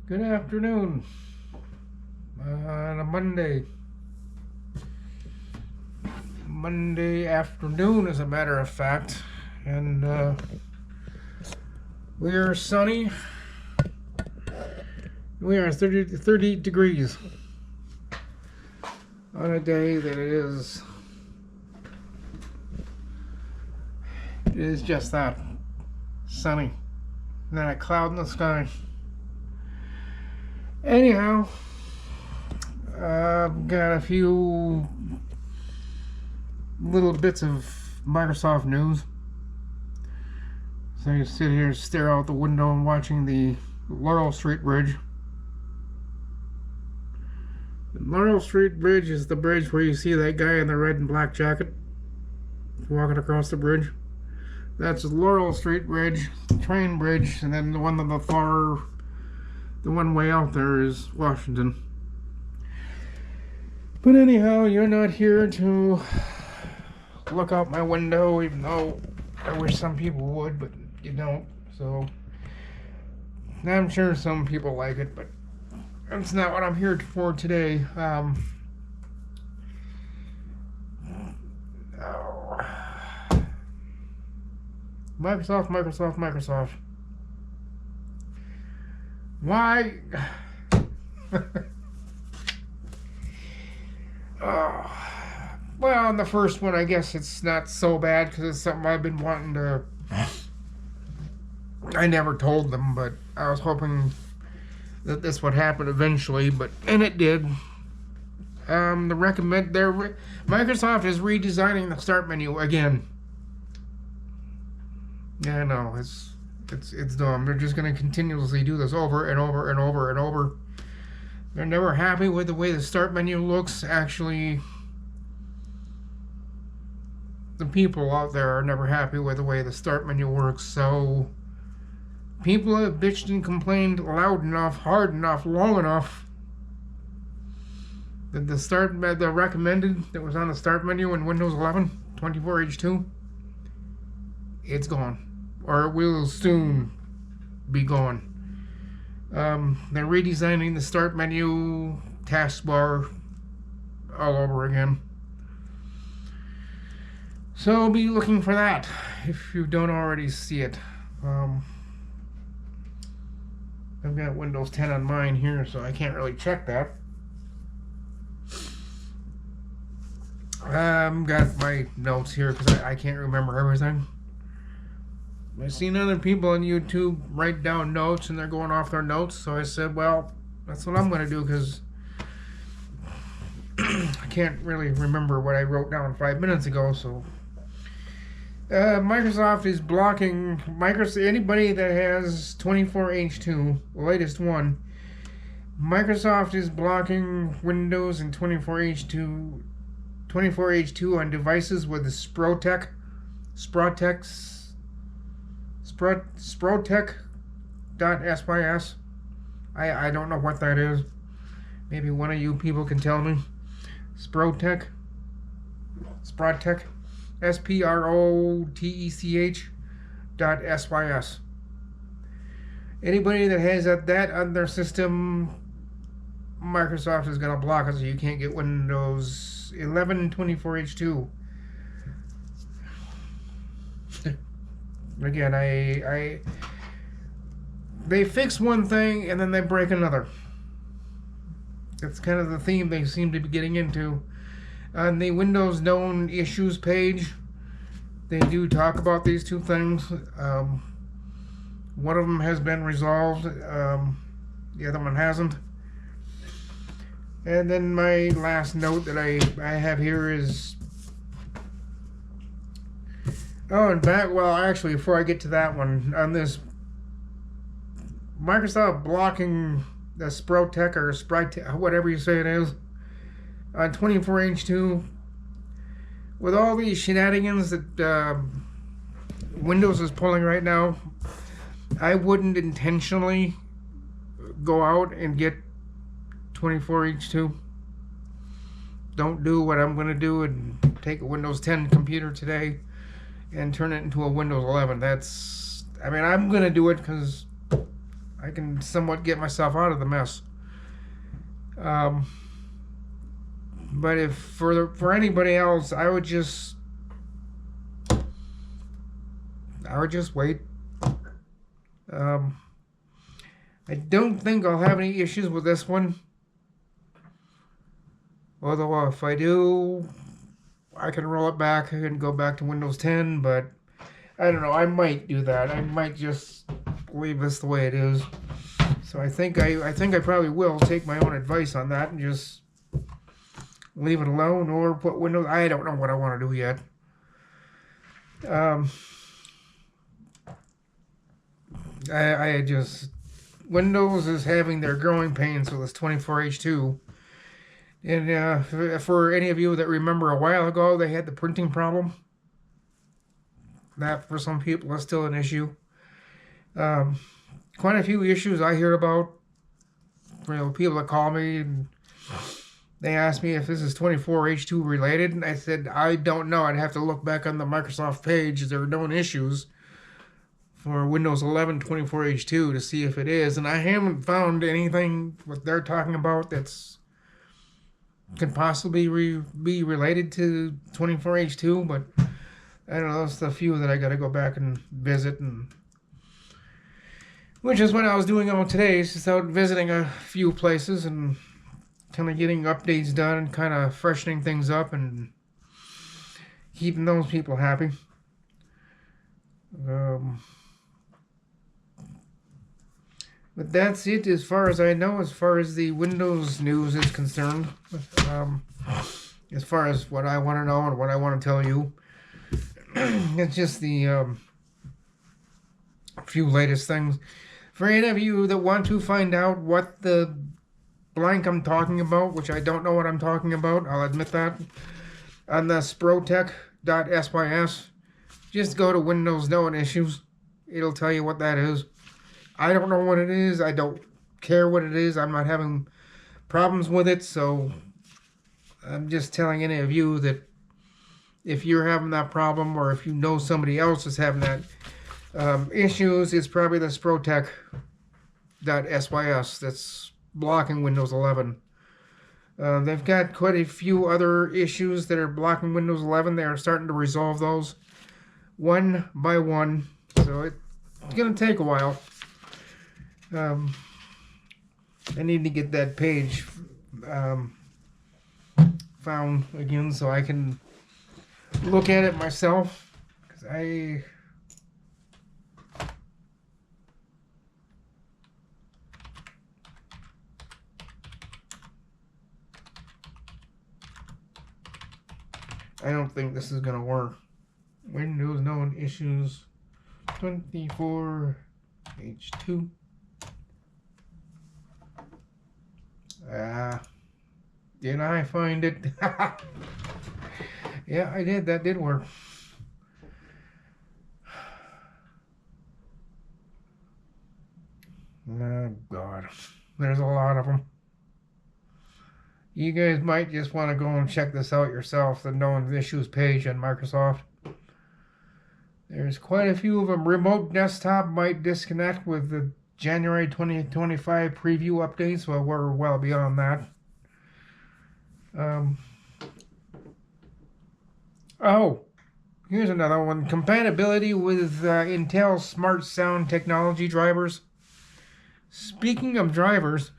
Good afternoon on a Monday afternoon, as a matter of fact, and we are sunny. We are 30 degrees on a day that it is just that sunny, not a cloud in the sky. Anyhow, I've got a few little bits of Microsoft news. So you sit here, stare out the window, and watching the Laurel Street Bridge. The Laurel Street Bridge is the bridge where you see that guy in the red and black jacket walking across the bridge. That's the Laurel Street Bridge, train bridge, and then the one on the far. The one way out there is Washington. But anyhow, you're not here to look out my window, even though I wish some people would, but you don't. So I'm sure some people like it, but that's not what I'm here for today. Microsoft. Why? Well, in the first one, I guess it's not so bad because it's something I've been wanting to. I never told them, but I was hoping that this would happen eventually, and it did. Microsoft is redesigning the start menu again. Yeah, I know it's dumb. They're just going to continuously do this over and over and over and over. They're never happy with the way the start menu looks. Actually, the people out there are never happy with the way the start menu works. So people have bitched and complained loud enough, hard enough, long enough that the recommended that was on the start menu in Windows 11 24H2, it's gone. Or it will soon be gone. They're redesigning the start menu, taskbar, all over again. So be looking for that if you don't already see it. I've got Windows 10 on mine here, so I can't really check that. Got my notes here because I can't remember everything. I've seen other people on YouTube write down notes and they're going off their notes, so I said, well, that's what I'm going to do because I can't really remember what I wrote down 5 minutes ago. So Microsoft is blocking anybody that has 24H2, the latest one. Microsoft is blocking Windows and 24H2 on devices with the Sprotec.sys. I don't know what that is. Maybe one of you people can tell me. Sprotec. SPROTECH.sys. Anybody that has that on their system, Microsoft is going to block it, so you can't get Windows 11 24H2. Again, they fix one thing and then they break another. That's kind of the theme they seem to be getting into. On the Windows Known Issues page, they do talk about these two things. One of them has been resolved. The other one hasn't. And then my last note that I have here is... Oh, and actually, before I get to that one, on this Microsoft blocking the Sprotec or Sprite, whatever you say it is, on 24H2, with all these shenanigans that Windows is pulling right now, I wouldn't intentionally go out and get 24H2. Don't do what I'm going to do and take a Windows 10 computer today and turn it into a Windows 11. I'm going to do it because I can somewhat get myself out of the mess. But if for anybody else, I would just wait. I don't think I'll have any issues with this one. Although if I do, I can roll it back and go back to Windows 10. But I don't know. I might do that. I might just leave this the way it is. So I think I probably will take my own advice on that and just leave it alone or put Windows. I don't know what I want to do yet. I just Windows is having their growing pains with this 24H2. And for any of you that remember a while ago, they had the printing problem. That for some people is still an issue. Quite a few issues I hear about. People that call me and they ask me if this is 24H2 related, and I said I don't know. I'd have to look back on the Microsoft page. There are known issues for Windows 11 24H2 to see if it is, and I haven't found anything what they're talking about that's could possibly be related to 24H2, but I don't know, that's the few that I got to go back and visit, and which is what I was doing all today, is just out visiting a few places and kind of getting updates done and kind of freshening things up and keeping those people happy. But that's it as far as I know, as far as the Windows news is concerned. As far as what I want to know and what I want to tell you. It's just the few latest things. For any of you that want to find out what the blank I'm talking about, which I don't know what I'm talking about, I'll admit that, on the sprotech.sys, just go to Windows Known Issues. It'll tell you what that is. I don't know what it is. I don't care what it is. I'm not having problems with it, so I'm just telling any of you that if you're having that problem or if you know somebody else is having that issues, it's probably the sprotech.sys that's blocking Windows 11. They've got quite a few other issues that are blocking Windows 11. They are starting to resolve those one by one, so it's going to take a while. I need to get that page found again so I can look at it myself, because I don't think this is going to work. Windows Known Issues 24H2. Did I find it? Yeah, I did. That did work. Oh, God. There's a lot of them. You guys might just want to go and check this out yourself, the Known Issues page on Microsoft. There's quite a few of them. Remote desktop might disconnect with the January 2025 preview updates. Well, we're well beyond that. Oh, here's another one. Compatibility with Intel Smart Sound Technology drivers. Speaking of drivers,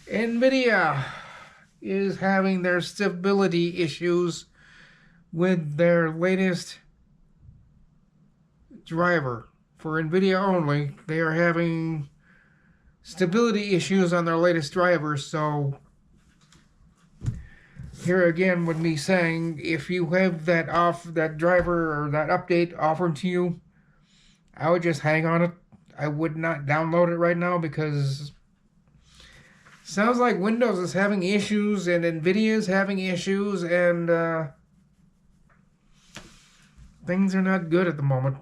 NVIDIA is having their stability issues with their latest driver. For NVIDIA only, they are having stability issues on their latest drivers. So here again with me saying, if you have that driver or that update offered to you, I would just hang on it. I would not download it right now, because sounds like Windows is having issues and NVIDIA is having issues, and things are not good at the moment.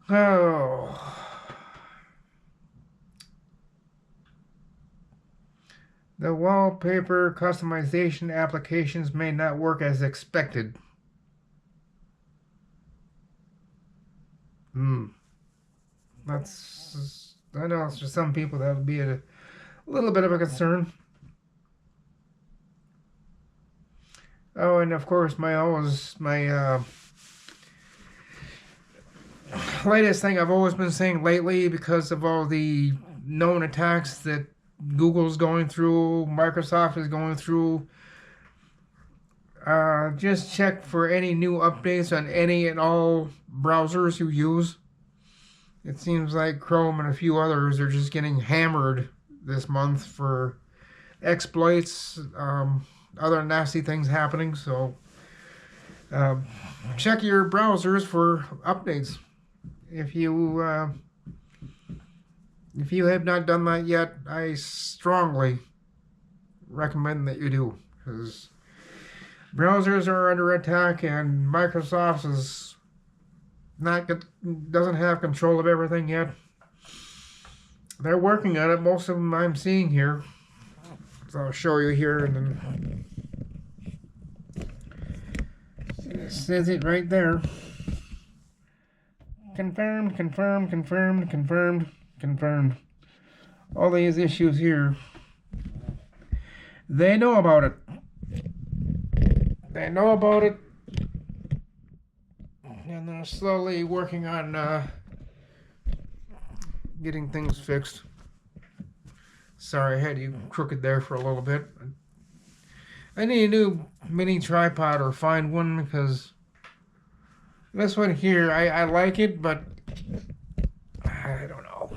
Oh. The wallpaper customization applications may not work as expected. That's, I know it's for some people that would be a little bit of a concern. Oh, and of course, my latest thing I've always been saying lately, because of all the known attacks that Google's going through, Microsoft is going through. Just check for any new updates on any and all browsers you use. It seems like Chrome and a few others are just getting hammered this month for exploits, other nasty things happening. So check your browsers for updates. If you have not done that yet, I strongly recommend that you do, because browsers are under attack, and Microsoft doesn't have control of everything yet. They're working on it. Most of them I'm seeing here. So I'll show you here, and then it says it right there. Confirmed, confirmed, confirmed, confirmed, confirmed. All these issues here. They know about it. They know about it. And they're slowly working on getting things fixed. Sorry, I had you crooked there for a little bit. I need a new mini tripod, or find one, because this one here, I like it, but I don't know.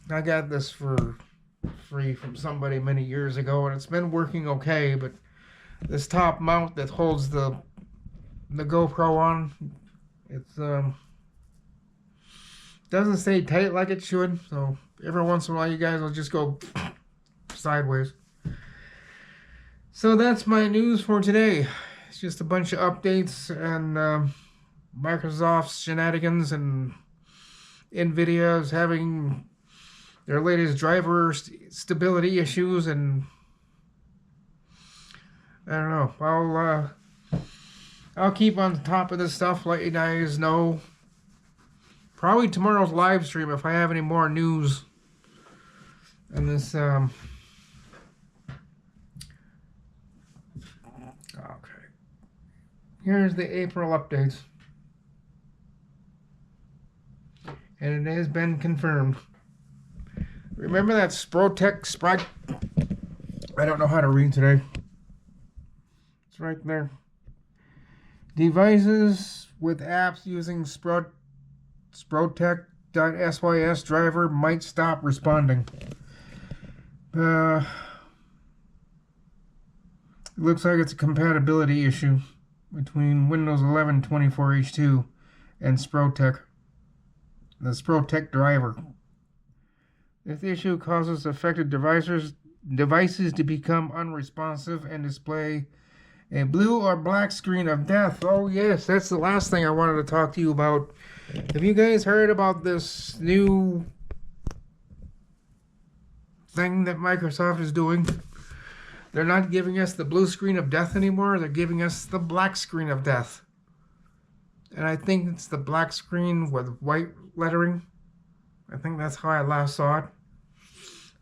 I got this for free from somebody many years ago, and it's been working okay, but this top mount that holds the GoPro on, it's doesn't stay tight like it should, so every once in a while you guys will just go sideways. So that's my news for today. It's just a bunch of updates and Microsoft's shenanigans, and Nvidia is having their latest driver stability issues, and I don't know. I'll keep on top of this stuff, let you guys know. Probably tomorrow's live stream, if I have any more news. And this okay. Here's the April updates. And it has been confirmed. Remember that Sprotec Sprite? I don't know how to read today. It's right there. Devices with apps using Sprotec.sys driver might stop responding. It looks like it's a compatibility issue between Windows 11 24H2 and Sprotec, the Sprotec driver. This issue causes affected devices to become unresponsive and display a blue or black screen of death. Oh yes, that's the last thing I wanted to talk to you about. Have you guys heard about this new thing that Microsoft is doing? They're not giving us the blue screen of death anymore. They're giving us the black screen of death. And I think it's the black screen with white lettering. I think that's how I last saw it.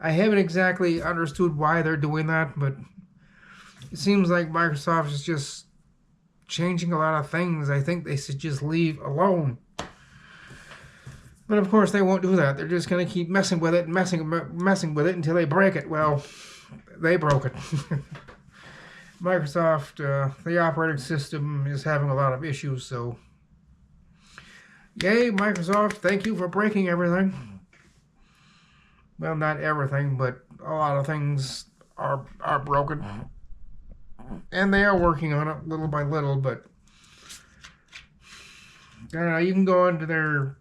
I haven't exactly understood why they're doing that, but it seems like Microsoft is just changing a lot of things. I think they should just leave alone. But of course they won't do that. They're just going to keep messing with it and messing with it until they break it. Well, they broke it. Microsoft, the operating system is having a lot of issues, so yay, Microsoft, thank you for breaking everything. Well, not everything, but a lot of things are broken. And they are working on it little by little, but you can go into their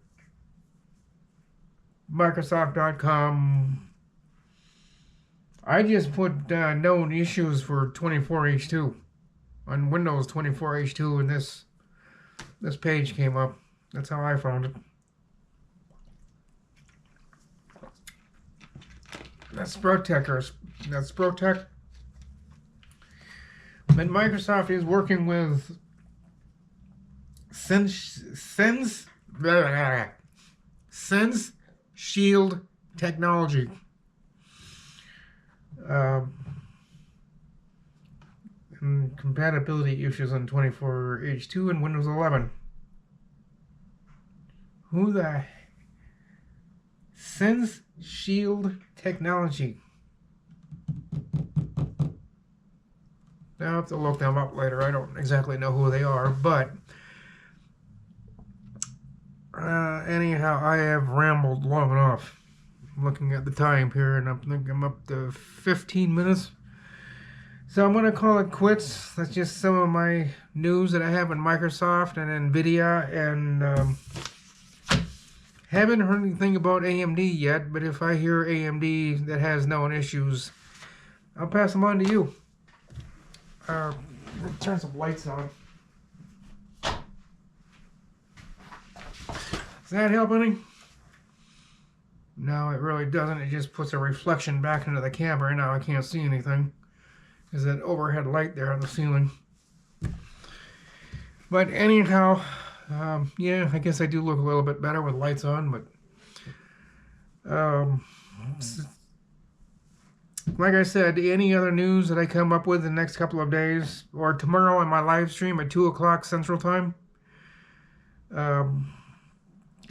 Microsoft.com. I just put known issues for 24H2 on Windows 24H2, and this page came up. That's how I found it. That's Sprotec. That's Sprotec. And Microsoft is working with Sense Shield technology. And compatibility issues on 24H2 and Windows 11. Who the Sense Shield technology? I'll have to look them up later. I don't exactly know who they are, but anyhow, I have rambled long enough. I'm looking at the time here, and I think I'm up to 15 minutes. So I'm going to call it quits. That's just some of my news that I have in Microsoft and NVIDIA, and haven't heard anything about AMD yet, but if I hear AMD that has known issues, I'll pass them on to you. Turn some lights on. Does that help any? No, it really doesn't. It just puts a reflection back into the camera. Now I can't see anything. There's that overhead light there on the ceiling. But anyhow, yeah, I guess I do look a little bit better with lights on, but like I said, any other news that I come up with in the next couple of days, or tomorrow on my live stream at 2 o'clock Central Time,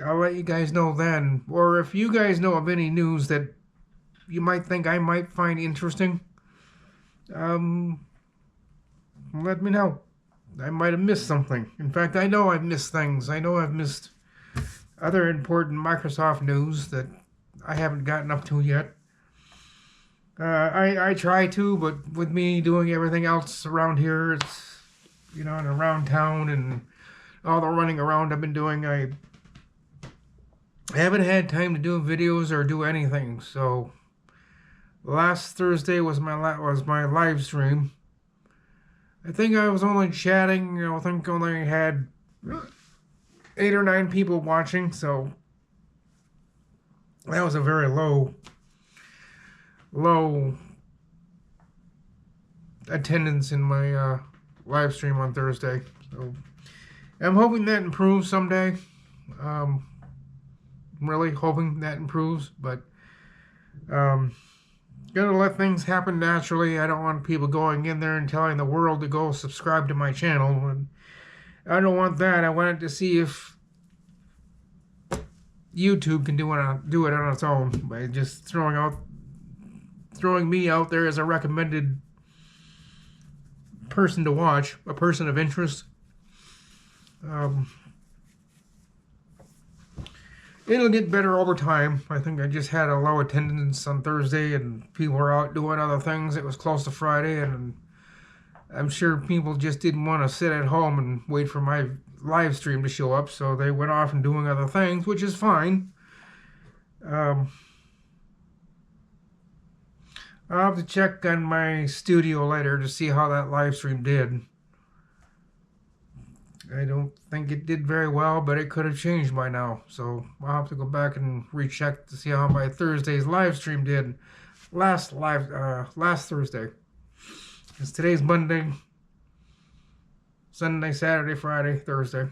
I'll let you guys know then. Or if you guys know of any news that you might think I might find interesting, let me know. I might have missed something. In fact, I know I've missed things. I know I've missed other important Microsoft news that I haven't gotten up to yet. I try to, but with me doing everything else around here, it's, and around town and all the running around I've been doing, I haven't had time to do videos or do anything. So last Thursday was my live stream. I think I was only chatting. I think only had 8 or 9 people watching, so that was a very low attendance in my live stream on Thursday. So I'm hoping that improves someday. Really hoping that improves, but gotta let things happen naturally. I don't want people going in there and telling the world to go subscribe to my channel, and I don't want that. I wanted to see if YouTube can do it on its own by just throwing me out there as a recommended person to watch, a person of interest. It'll get better over time. I think I just had a low attendance on Thursday and people were out doing other things. It was close to Friday, and I'm sure people just didn't want to sit at home and wait for my live stream to show up, so they went off and doing other things, which is fine. I'll have to check on my studio later to see how that live stream did. I don't think it did very well, but it could have changed by now. So I'll have to go back and recheck to see how my Thursday's live stream did last Thursday. Because today's Monday, Sunday, Saturday, Friday, Thursday.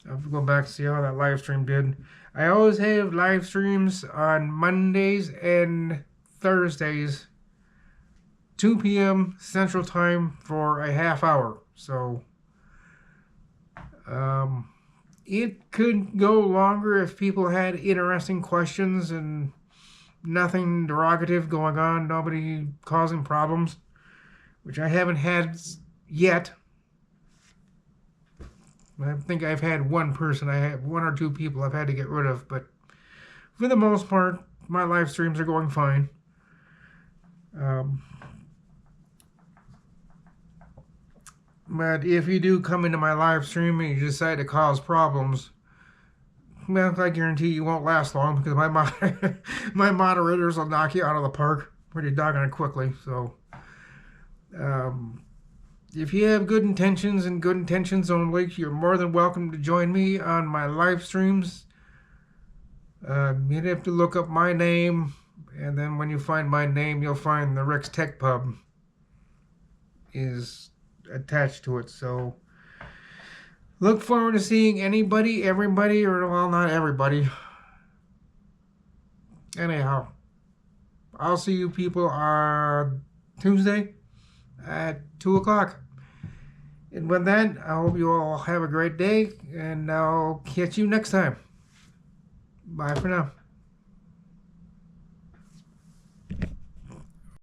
I'll have to go back to see how that live stream did. I always have live streams on Mondays and Thursdays, 2 p.m. Central Time for a half hour. So it could go longer if people had interesting questions and nothing derogative going on, nobody causing problems, which I haven't had yet. I think I've had one person, I have 1 or 2 people I've had to get rid of, but for the most part, my live streams are going fine. But if you do come into my live stream and you decide to cause problems, well, I guarantee you won't last long, because my moderators will knock you out of the park pretty doggone quickly. So, if you have good intentions and good intentions only, you're more than welcome to join me on my live streams. You'd have to look up my name, and then when you find my name, you'll find the Rick's Tech Pub is attached to it. So Look forward to seeing anybody, everybody, or well, not everybody. Anyhow, I'll see you people on Tuesday at 2 o'clock. And with that, I hope you all have a great day, and I'll catch you next time. Bye for now.